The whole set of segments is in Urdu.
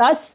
10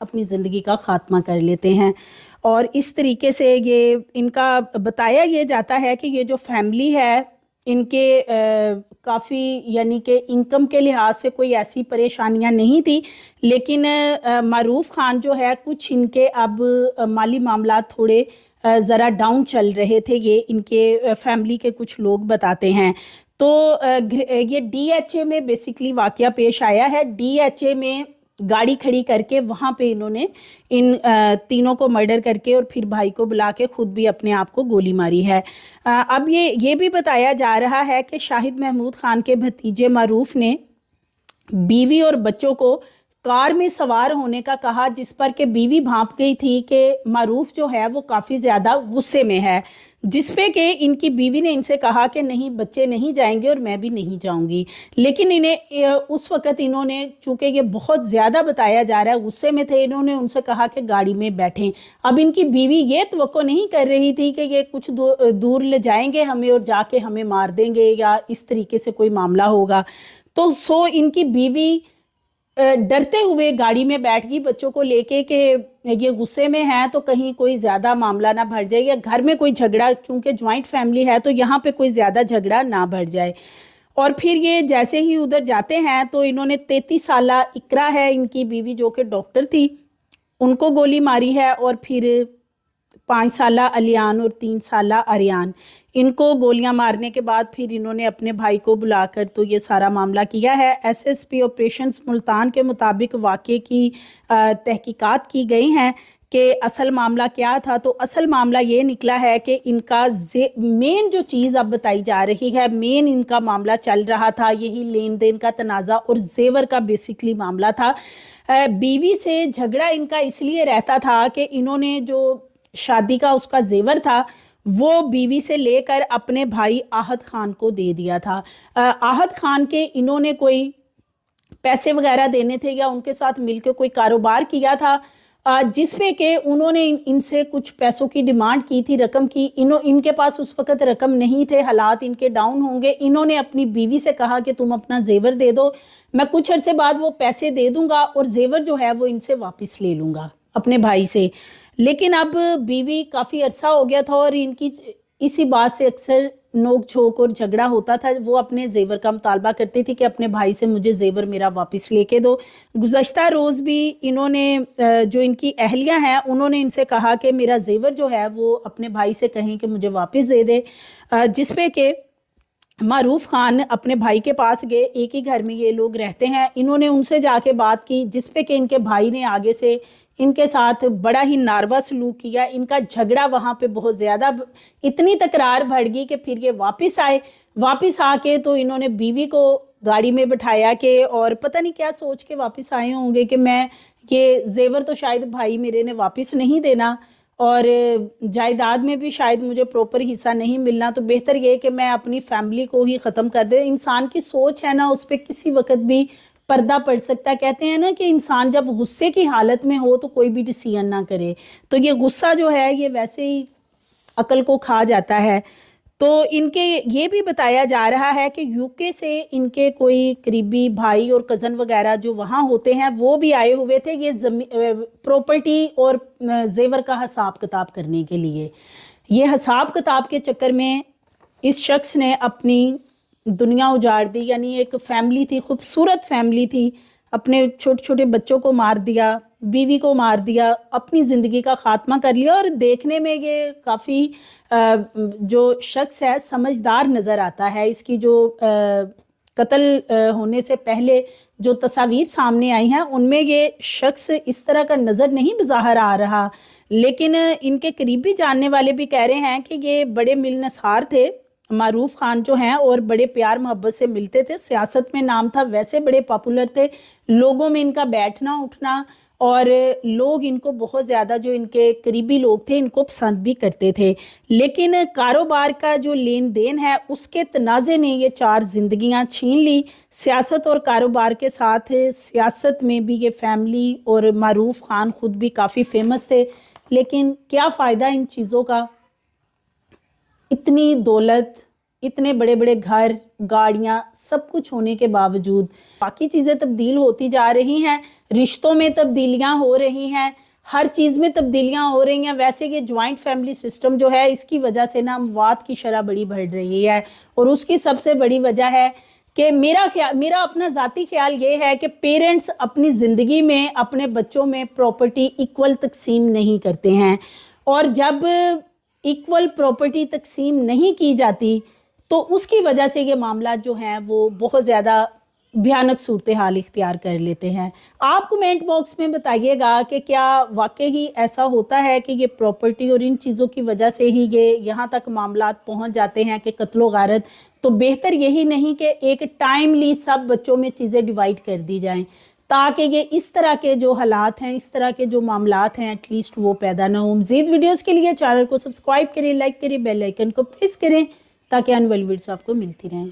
اپنی زندگی کا خاتمہ کر لیتے ہیں. اور اس طریقے سے یہ ان کا بتایا یہ جاتا ہے کہ یہ جو فیملی ہے ان کے کافی یعنی کہ انکم کے لحاظ سے کوئی ایسی پریشانیاں نہیں تھی، لیکن معروف خان جو ہے کچھ ان کے اب مالی معاملات تھوڑے ذرا ڈاؤن چل رہے تھے، یہ ان کے فیملی کے کچھ لوگ بتاتے ہیں. تو یہ ڈی ایچ اے میں بیسیکلی واقعہ پیش آیا ہے. ڈی ایچ اے میں گاڑی کھڑی کر کے وہاں پہ انہوں نے ان تینوں کو مرڈر کر کے اور پھر بھائی کو بلا کے خود بھی اپنے آپ کو گولی ماری ہے. اب یہ بھی بتایا جا رہا ہے کہ شاہد محمود خان کے بھتیجے معروف نے بیوی اور بچوں کو کار میں سوار ہونے کا کہا، جس پر کہ بیوی بھانپ گئی تھی کہ معروف جو ہے وہ کافی زیادہ غصے میں ہے، جس پہ کہ ان کی بیوی نے ان سے کہا کہ نہیں بچے نہیں جائیں گے اور میں بھی نہیں جاؤں گی. لیکن اس وقت انہوں نے، چونکہ یہ بہت زیادہ بتایا جا رہا ہے غصے میں تھے، انہوں نے ان سے کہا کہ گاڑی میں بیٹھیں. اب ان کی بیوی یہ توقع نہیں کر رہی تھی کہ یہ کچھ دور لے جائیں گے ہمیں اور جا کے ہمیں مار دیں گے یا اس طریقے سے کوئی معاملہ ہوگا. تو ان کی بیوی ڈرتے ہوئے گاڑی میں بیٹھ گئی بچوں کو لے کے کہ یہ غصے میں ہیں تو کہیں کوئی زیادہ معاملہ نہ بڑھ جائے یا گھر میں کوئی جھگڑا، چونکہ جوائنٹ فیملی ہے تو یہاں پہ کوئی زیادہ جھگڑا نہ بڑھ جائے. اور پھر یہ جیسے ہی ادھر جاتے ہیں تو انہوں نے 33 سالہ اقرا ہے ان کی بیوی جو کہ ڈاکٹر تھی، ان کو گولی ماری ہے، اور پھر 5 سالہ علیان اور 3 سالہ آریان، ان کو گولیاں مارنے کے بعد پھر انہوں نے اپنے بھائی کو بلا کر تو یہ سارا معاملہ کیا ہے. S S P operations Multan کے مطابق واقعے کی تحقیقات کی گئی ہیں کہ اصل معاملہ کیا تھا. تو اصل معاملہ یہ نکلا ہے کہ ان کا مین جو چیز اب بتائی جا رہی ہے، مین ان کا معاملہ چل رہا تھا یہی لین دین کا تنازع اور زیور کا بیسیکلی معاملہ تھا. بیوی سے جھگڑا ان کا اس لیے رہتا تھا کہ انہوں نے جو شادی کا اس کا زیور تھا وہ بیوی سے لے کر اپنے بھائی آہد خان کو دے دیا تھا. آہد خان کے انہوں نے کوئی پیسے وغیرہ دینے تھے یا ان کے ساتھ مل کے کوئی کاروبار کیا تھا، جس پہ کہ انہوں نے ان سے کچھ پیسوں کی ڈیمانڈ کی تھی، رقم کی. ان کے پاس اس وقت رقم نہیں تھے، حالات ان کے ڈاؤن ہوں گے. انہوں نے اپنی بیوی سے کہا کہ تم اپنا زیور دے دو، میں کچھ عرصے بعد وہ پیسے دے دوں گا اور زیور جو ہے وہ ان سے واپس لے لوں گا اپنے بھائی سے. لیکن اب بیوی کافی عرصہ ہو گیا تھا اور ان کی اسی بات سے اکثر نوک جھوک اور جھگڑا ہوتا تھا. وہ اپنے زیور کا مطالبہ کرتی تھی کہ اپنے بھائی سے مجھے زیور میرا واپس لے کے دو. گزشتہ روز بھی انہوں نے جو ان کی اہلیہ ہیں انہوں نے ان سے کہا کہ میرا زیور جو ہے وہ اپنے بھائی سے کہیں کہ مجھے واپس دے دے، جس پہ کہ معروف خان اپنے بھائی کے پاس گئے. ایک ہی گھر میں یہ لوگ رہتے ہیں. انہوں نے ان سے جا کے بات کی، جس پہ کہ ان کے بھائی نے آگے سے ان کے ساتھ بڑا ہی ناروا سلوک کیا. ان کا جھگڑا وہاں پہ بہت زیادہ اتنی تکرار بڑھ گئی کہ پھر یہ واپس آ کے تو انہوں نے بیوی کو گاڑی میں بٹھایا کہ، اور پتہ نہیں کیا سوچ کے واپس آئے ہوں گے کہ میں یہ زیور تو شاید بھائی میرے نے واپس نہیں دینا اور جائیداد میں بھی شاید مجھے پروپر حصہ نہیں ملنا، تو بہتر یہ کہ میں اپنی فیملی کو ہی ختم کر دے. انسان کی سوچ ہے نا، اس پہ کسی وقت بھی پردہ پڑ سکتا ہے. کہتے ہیں نا کہ انسان جب غصے کی حالت میں ہو تو کوئی بھی ڈیسیژن نہ کرے. تو یہ غصہ جو ہے یہ ویسے ہی عقل کو کھا جاتا ہے. تو ان کے یہ بھی بتایا جا رہا ہے کہ یو کے سے ان کے کوئی قریبی بھائی اور کزن وغیرہ جو وہاں ہوتے ہیں وہ بھی آئے ہوئے تھے یہ پراپرٹی اور زیور کا حساب کتاب کرنے کے لیے. یہ حساب کتاب کے چکر میں اس شخص نے اپنی دنیا اجاڑ دی. یعنی ایک فیملی تھی، خوبصورت فیملی تھی، اپنے چھوٹے چھوٹے بچوں کو مار دیا، بیوی کو مار دیا، اپنی زندگی کا خاتمہ کر لیا. اور دیکھنے میں یہ کافی جو شخص ہے سمجھدار نظر آتا ہے. اس کی جو قتل ہونے سے پہلے جو تصاویر سامنے آئی ہیں ان میں یہ شخص اس طرح کا نظر نہیں بظاہر آ رہا، لیکن ان کے قریبی جاننے والے بھی کہہ رہے ہیں کہ یہ بڑے ملنسار تھے. معروف خان جو ہیں اور بڑے پیار محبت سے ملتے تھے، سیاست میں نام تھا، ویسے بڑے پاپولر تھے، لوگوں میں ان کا بیٹھنا اٹھنا، اور لوگ ان کو بہت زیادہ جو ان کے قریبی لوگ تھے ان کو پسند بھی کرتے تھے. لیکن کاروبار کا جو لین دین ہے اس کے تنازع نے یہ 4 زندگیاں چھین لی. سیاست اور کاروبار کے ساتھ سیاست میں بھی یہ فیملی اور معروف خان خود بھی کافی فیمس تھے. لیکن کیا فائدہ ان چیزوں کا؟ اتنی دولت، اتنے بڑے بڑے گھر، گاڑیاں سب کچھ ہونے کے باوجود باقی چیزیں تبدیل ہوتی جا رہی ہیں، رشتوں میں تبدیلیاں ہو رہی ہیں، ہر چیز میں تبدیلیاں ہو رہی ہیں۔ ویسے یہ جوائنٹ فیملی سسٹم جو ہے اس کی وجہ سے نا اموات کی شرح بڑی بڑھ رہی ہے، اور اس کی سب سے بڑی وجہ ہے کہ میرا اپنا ذاتی خیال یہ ہے کہ پیرنٹس اپنی زندگی میں اپنے بچوں میں پراپرٹی ایکول تقسیم نہیں کرتے ہیں، اور جب ایکول پراپرٹی تقسیم نہیں کی جاتی تو اس کی وجہ سے یہ معاملات جو ہیں وہ بہت زیادہ بھیانک صورتحال اختیار کر لیتے ہیں۔ آپ کمنٹ باکس میں بتائیے گا کہ کیا واقعی ایسا ہوتا ہے کہ یہ پراپرٹی اور ان چیزوں کی وجہ سے ہی یہ یہاں تک معاملات پہنچ جاتے ہیں کہ قتل و غارت؟ تو بہتر یہی نہیں کہ ایک ٹائملی سب بچوں میں چیزیں ڈیوائیڈ کر دی جائیں تاکہ یہ اس طرح کے جو حالات ہیں، اس طرح کے جو معاملات ہیں ایٹ لیسٹ وہ پیدا نہ ہوں۔ مزید ویڈیوز کے لیے چینل کو سبسکرائب کریں، لائک کریں، بیل آئیکن کو پریس کریں تاکہ آنے والی ویڈیوز آپ کو ملتی رہیں۔